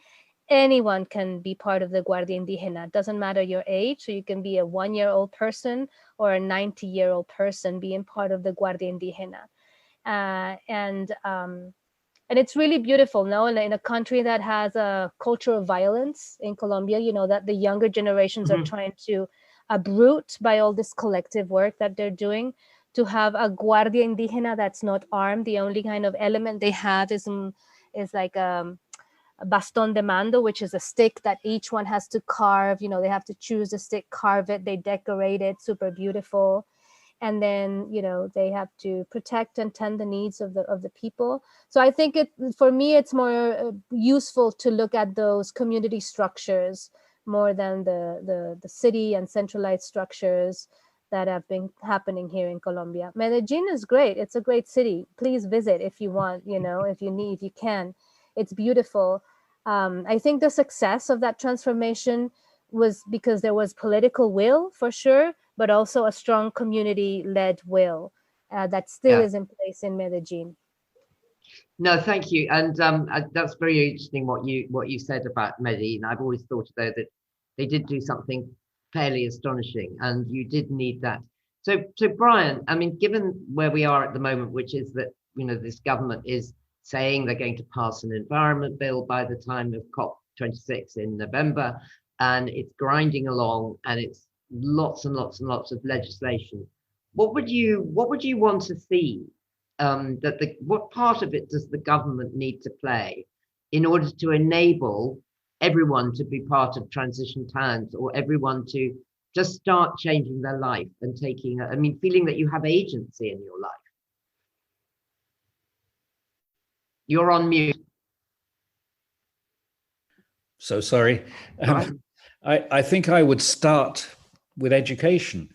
Anyone can be part of the Guardia Indígena. It doesn't matter your age. So you can be a 1-year-old person or a 90-year-old person being part of the Guardia Indígena. And it's really beautiful, no? In a country that has a culture of violence in Colombia, that the younger generations are trying to uproot by all this collective work that they're doing, to have a Guardia Indígena that's not armed. The only kind of element they have is like a bastón de mando, which is a stick that each one has to carve. They have to choose a stick, carve it, they decorate it, super beautiful. And then, they have to protect and tend the needs of the people. So I think for me, it's more useful to look at those community structures more than the city and centralized structures that have been happening here in Colombia. Medellin is great. It's a great city. Please visit if you want, if you can. It's beautiful. I think the success of that transformation was because there was political will, for sure, but also a strong community-led will that still is in place in Medellin. No, thank you, and that's very interesting what you said about Medellin. I've always thought though that they did do something fairly astonishing, and you did need that. So Brian, I mean, given where we are at the moment, which is that this government is saying they're going to pass an environment bill by the time of COP26 in November, and it's grinding along, and it's lots and lots and lots of legislation. What would you want to see? What part of it does the government need to play in order to enable everyone to be part of transition towns, or everyone to just start changing their life and feeling that you have agency in your life? You're on mute. So sorry. I think I would start with education.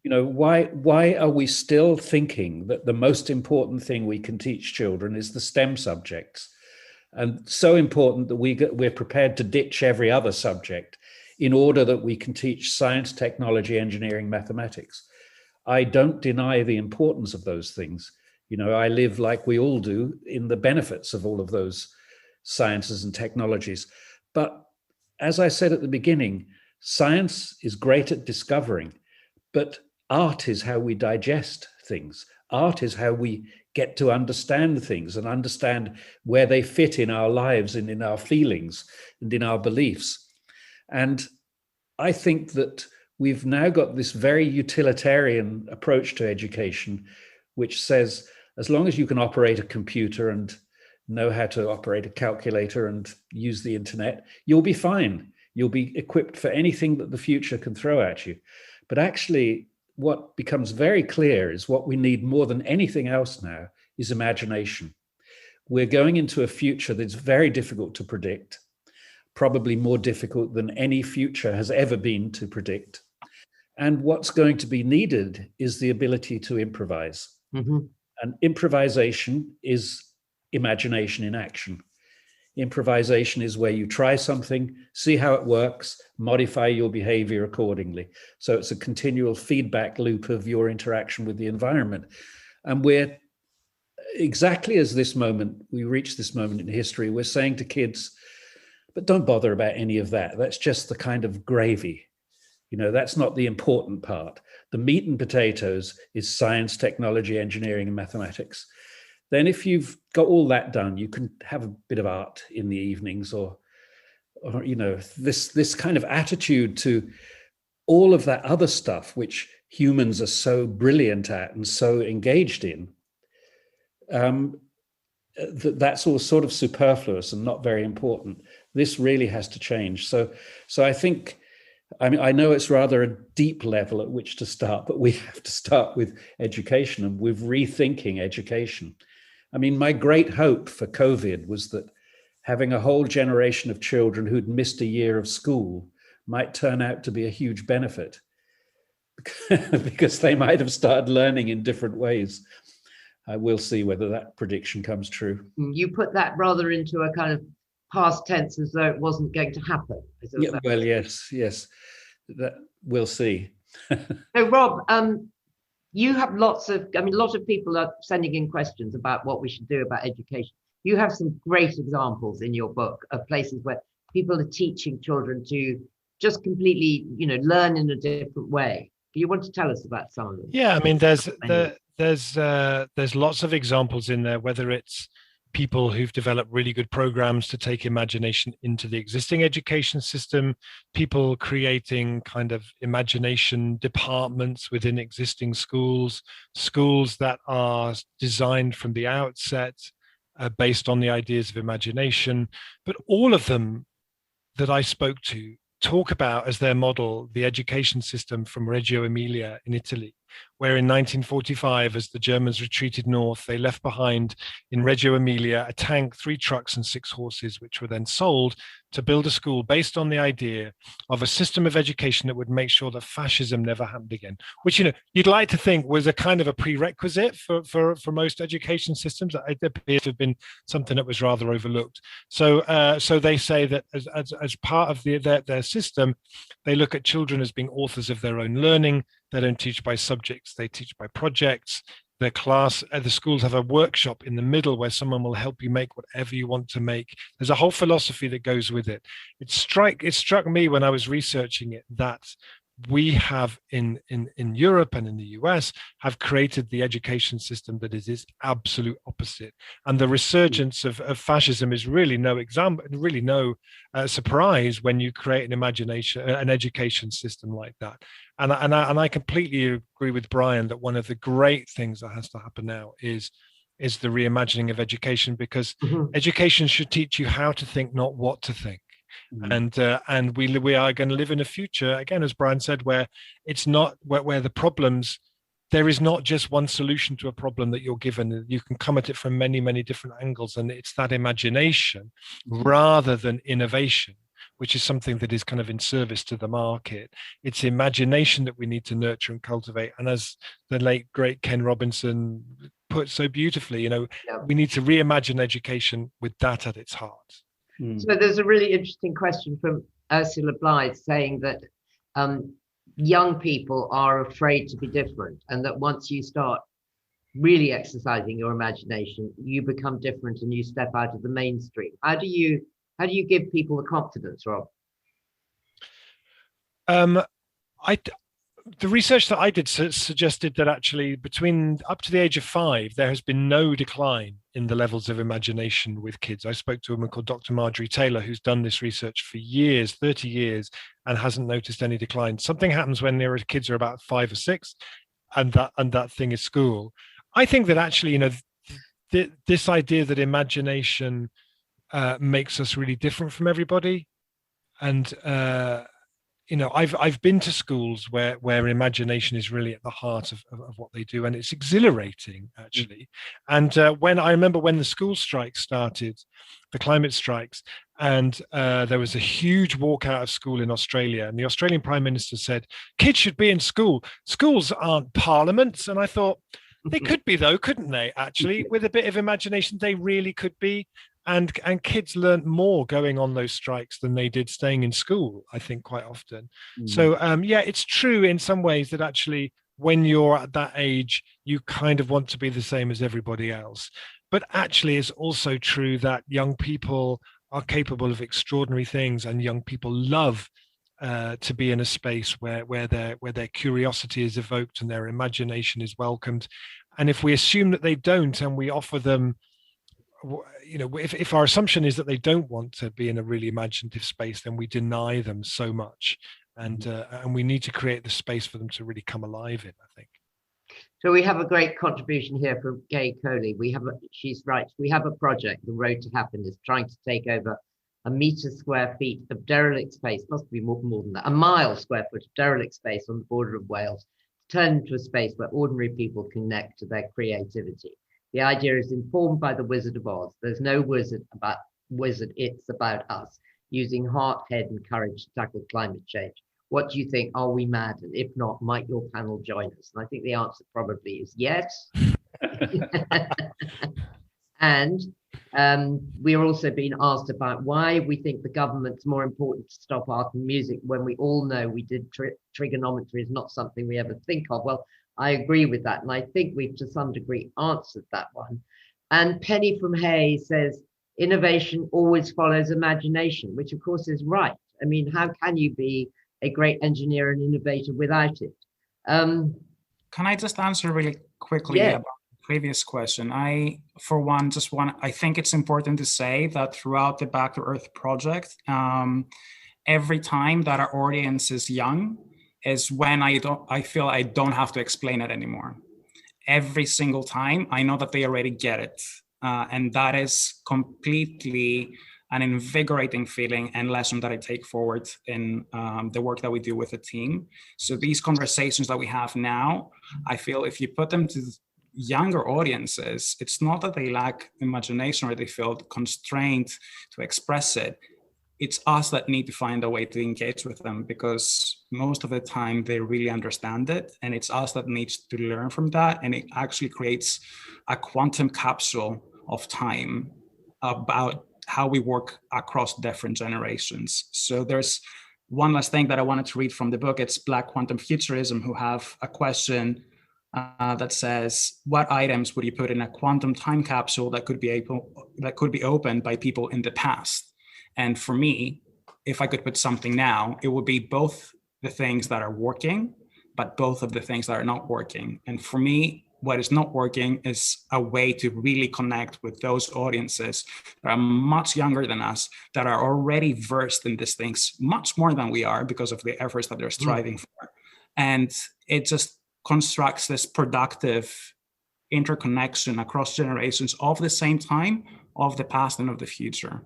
Why are we still thinking that the most important thing we can teach children is the STEM subjects? And so important that we're prepared to ditch every other subject in order that we can teach science, technology, engineering, mathematics. I don't deny the importance of those things. I live, like we all do, in the benefits of all of those sciences and technologies. But as I said at the beginning, science is great at discovering, but art is how we digest things. Art is how we get to understand things and understand where they fit in our lives and in our feelings and in our beliefs. And I think that we've now got this very utilitarian approach to education, which says, as long as you can operate a computer and know how to operate a calculator and use the internet, you'll be fine. You'll be equipped for anything that the future can throw at you. But actually, what becomes very clear is what we need more than anything else now is imagination. We're going into a future that's very difficult to predict, probably more difficult than any future has ever been to predict. And what's going to be needed is the ability to improvise. Mm-hmm. And improvisation is imagination in action. Improvisation is where you try something, see how it works, modify your behavior accordingly. So it's a continual feedback loop of your interaction with the environment. And we're exactly as we reach this moment in history, we're saying to kids, but don't bother about any of that. That's just the kind of gravy. That's not the important part. The meat and potatoes is science, technology, engineering, and mathematics. Then if you've got all that done, you can have a bit of art in the evenings or this kind of attitude to all of that other stuff, which humans are so brilliant at and so engaged in. That's all sort of superfluous and not very important. This really has to change. So I think, I know it's rather a deep level at which to start, but we have to start with education and with rethinking education. My great hope for COVID was that having a whole generation of children who'd missed a year of school might turn out to be a huge benefit because they might have started learning in different ways. We'll see whether that prediction comes true. You put that rather into a kind of past tense as though it wasn't going to happen. Yeah, well, yes, that we'll see. So, Rob, you have a lot of people are sending in questions about what we should do about education. You have some great examples in your book of places where people are teaching children to just completely, learn in a different way. Do you want to tell us about some of them? Yeah, there's lots of examples in there, whether it's people who've developed really good programs to take imagination into the existing education system, people creating kind of imagination departments within existing schools that are designed from the outset based on the ideas of imagination. But all of them that I spoke to talk about as their model the education system from Reggio Emilia in Italy, where in 1945, as the Germans retreated north, they left behind in Reggio Emilia a tank, 3 trucks and 6 horses, which were then sold to build a school based on the idea of a system of education that would make sure that fascism never happened again, which, you'd like to think was a kind of a prerequisite for most education systems. It appears to have been something that was rather overlooked. So they say that as part of their system, they look at children as being authors of their own learning. They don't teach by subjects, they teach by projects. The schools have a workshop in the middle where someone will help you make whatever you want to make. There's a whole philosophy that goes with it. It struck me when I was researching it that we have in Europe and in the US have created the education system that is its absolute opposite. And the resurgence of fascism is really no surprise when you create an education system like that. And I completely agree with Brian that one of the great things that has to happen now is the reimagining of education, because education should teach you how to think, not what to think. And we are going to live in a future, again, as Brian said, where it's not where the problems, there is not just one solution to a problem that you're given. You can come at it from many, many different angles, and it's that imagination rather than innovation, which is something that is kind of in service to the market. It's imagination that we need to nurture and cultivate. And as the late, great Ken Robinson put so beautifully, we need to reimagine education with that at its heart. So there's a really interesting question from Ursula Blythe saying that young people are afraid to be different, and that once you start really exercising your imagination, you become different and you step out of the mainstream. How do you give people the confidence, Rob? the research that I did suggested that actually between up to the age of 5, there has been no decline in the levels of imagination with kids. I spoke to a woman called Dr. Marjorie Taylor, who's done this research for years, 30 years, and hasn't noticed any decline. Something happens when their kids are about 5 or 6, and that thing is school. I think that actually, you know, this idea that imagination makes us really different from everybody, and you know, I've been to schools where imagination is really at the heart of what they do, and it's exhilarating actually. And when I remember when the school strikes started, the climate strikes, and there was a huge walkout of school in Australia, and the Australian Prime Minister said, "Kids should be in school. Schools aren't parliaments." And I thought, they could be though, couldn't they? Actually, with a bit of imagination, they really could be. And kids learned more going on those strikes than they did staying in school, I think, quite often. So yeah, it's true in some ways that actually when you're at that age, you kind of want to be the same as everybody else. But actually it's also true that young people are capable of extraordinary things, and young people love to be in a space where their curiosity is evoked and their imagination is welcomed. And if we assume that they don't, and we offer them, you know, if our assumption is that they don't want to be in a really imaginative space, then we deny them so much, and we need to create the space for them to really come alive in, I think. So we have a great contribution here from Gay Coley. She's right. We have a project, The Road to Happiness, trying to take over 1 meter square feet of derelict space, possibly more than that, 1 mile square foot of derelict space on the border of Wales, turn into a space where ordinary people connect to their creativity. The idea is informed by the Wizard of Oz. There's no wizard, it's about us, using heart, head, and courage to tackle climate change. What do you think? Are we mad? And if not, might your panel join us? And I think the answer probably is yes. And we are also being asked about why we think the government's more important to stop art and music, when we all know we did trigonometry is not something we ever think of. Well, I agree with that, and I think we've to some degree answered that one. And Penny from Hay says, innovation always follows imagination, which of course is right. I mean, how can you be a great engineer and innovator without it? Can I just answer really quickly about the previous question? I think it's important to say that throughout the Back to Earth project, every time that our audience is young, is when I feel I don't have to explain it anymore. Every single time, I know that they already get it. And that is completely an invigorating feeling and lesson that I take forward in the work that we do with the team. So these conversations that we have now, I feel if you put them to younger audiences, it's not that they lack imagination or they feel constrained to express it. It's us that need to find a way to engage with them, because most of the time they really understand it, and it's us that needs to learn from that. And it actually creates a quantum capsule of time about how we work across different generations. So there's one last thing that I wanted to read from the book. It's Black Quantum Futurism, who have a question that says, what items would you put in a quantum time capsule that could be opened by people in the past? And for me, if I could put something now, it would be both the things that are working, but both of the things that are not working. And for me, what is not working is a way to really connect with those audiences that are much younger than us, that are already versed in these things much more than we are because of the efforts that they're striving for. And it just constructs this productive interconnection across generations of the same time, of the past and of the future.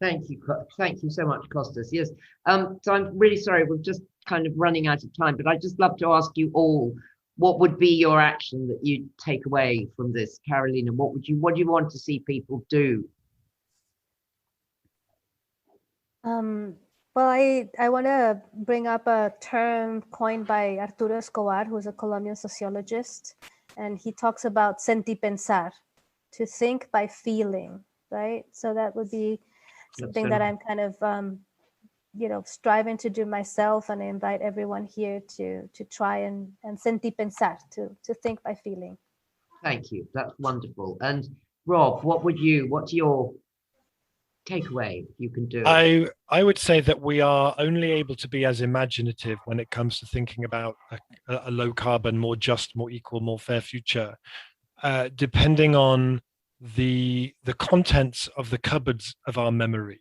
Thank you so much, Costas. Yes, so I'm really sorry, we're just kind of running out of time, but I'd just love to ask you all, what would be your action that you'd take away from this? Carolina, what do you want to see people do? Well, I want to bring up a term coined by Arturo Escobar, who's a Colombian sociologist, and he talks about sentipensar, to think by feeling, right? So that would be something that I'm kind of, striving to do myself, and I invite everyone here to try and sentipensar, to think by feeling. Thank you. That's wonderful. And Rob, what's your? takeaway you can do it? I would say that we are only able to be as imaginative when it comes to thinking about a low carbon, more just, more equal, more fair future, depending on the contents of the cupboards of our memory.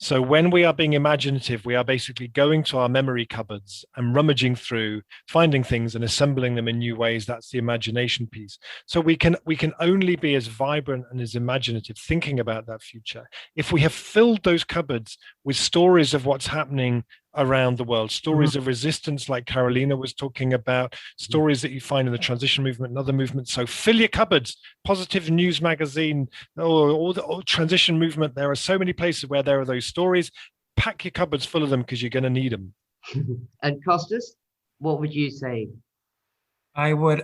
So when we are being imaginative, we are basically going to our memory cupboards and rummaging through, finding things and assembling them in new ways. That's the imagination piece. So we can only be as vibrant and as imaginative thinking about that future if we have filled those cupboards with stories of what's happening around the world, stories of resistance like Carolina was talking about, stories that you find in the transition movement and other movements. So fill your cupboards, Positive News Magazine, or the transition movement. There are so many places where there are those stories. Pack your cupboards full of them because you're going to need them. And Costas, what would you say? I would,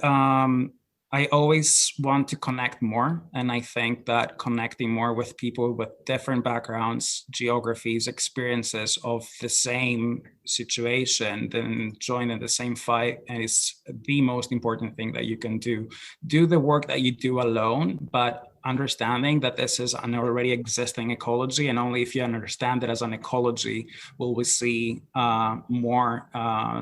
I always want to connect more. And I think that connecting more with people with different backgrounds, geographies, experiences of the same situation, then joining the same fight is the most important thing that you can do. Do the work that you do alone, but understanding that this is an already existing ecology, and only if you understand it as an ecology will we see more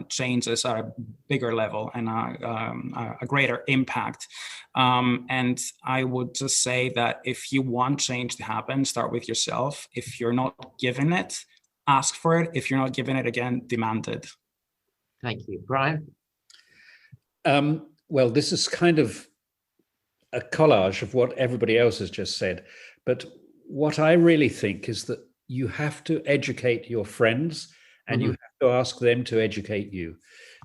changes at a bigger level and a greater impact. And I would just say that if you want change to happen, start with yourself. If you're not given it, ask for it. If you're not given it, again, demand it. Thank you. Brian? Well, this is kind of a collage of what everybody else has just said. But what I really think is that you have to educate your friends and you have to ask them to educate you.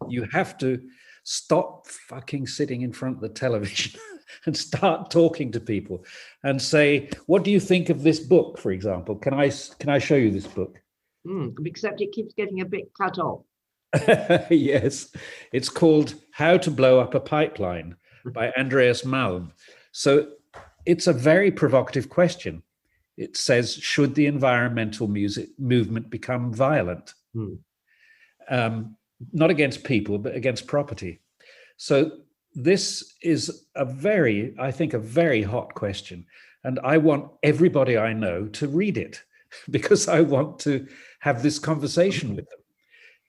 You have to stop fucking sitting in front of the television and start talking to people and say, what do you think of this book, for example? Can I show you this book? Except it keeps getting a bit cut off. Yes, it's called How to Blow Up a Pipeline by Andreas Malm. So it's a very provocative question. It says, should the environmental movement become violent? Not against people, but against property. So this is I think, a very hot question. And I want everybody I know to read it because I want to have this conversation with them.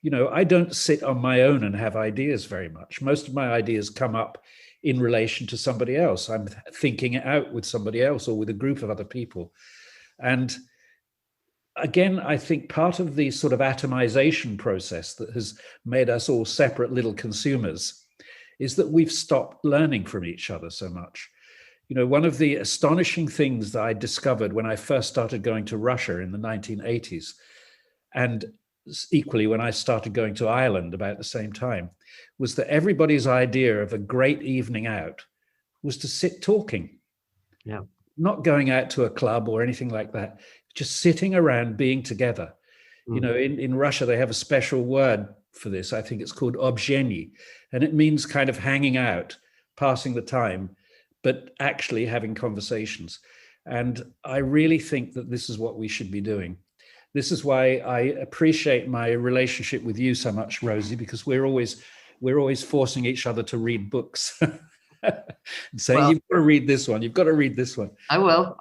You know, I don't sit on my own and have ideas very much. Most of my ideas come up in relation to somebody else. I'm thinking it out with somebody else or with a group of other people. And again, I think part of the sort of atomization process that has made us all separate little consumers is that we've stopped learning from each other so much. You know, one of the astonishing things that I discovered when I first started going to Russia in the 1980s, and equally when I started going to Ireland about the same time, was that everybody's idea of a great evening out was to sit talking. Yeah. Not going out to a club or anything like that, just sitting around being together. You know, in Russia, they have a special word for this. I think it's called obzhenie, and it means kind of hanging out, passing the time, but actually having conversations. And I really think that this is what we should be doing. This is why I appreciate my relationship with you so much, Rosie, because we're always forcing each other to read books. Saying, you've got to read this one, you've got to read this one. I will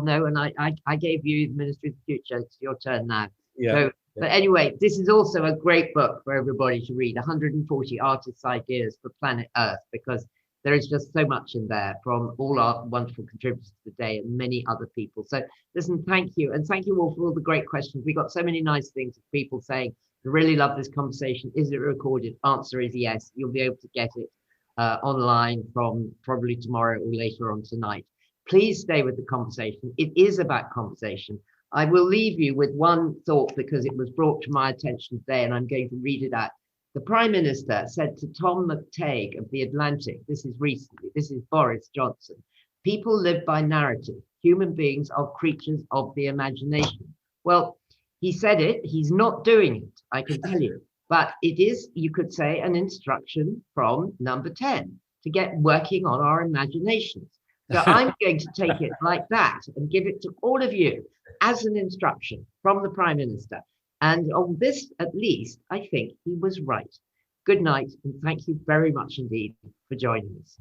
know. And I gave you the Ministry of the Future. It's your turn now. Yeah. So, but anyway, this is also a great book for everybody to read, 140 artists' ideas for planet Earth, because there is just so much in there from all our wonderful contributors today and many other people. So listen, thank you. And thank you all for all the great questions. We got so many nice things of people saying, I really love this conversation. Is it recorded? Answer is yes. You'll be able to get it online from probably tomorrow or later on tonight. Please stay with the conversation. It is about conversation. I will leave you with one thought because it was brought to my attention today and I'm going to read it out. The Prime Minister said to Tom McTague of The Atlantic, this is recently, this is Boris Johnson, people live by narrative. Human beings are creatures of the imagination. Well, he said it, he's not doing it, I can tell you. But it is, you could say, an instruction from number 10 to get working on our imaginations. So I'm going to take it like that and give it to all of you as an instruction from the Prime Minister. And on this, at least, I think he was right. Good night, and thank you very much indeed for joining us.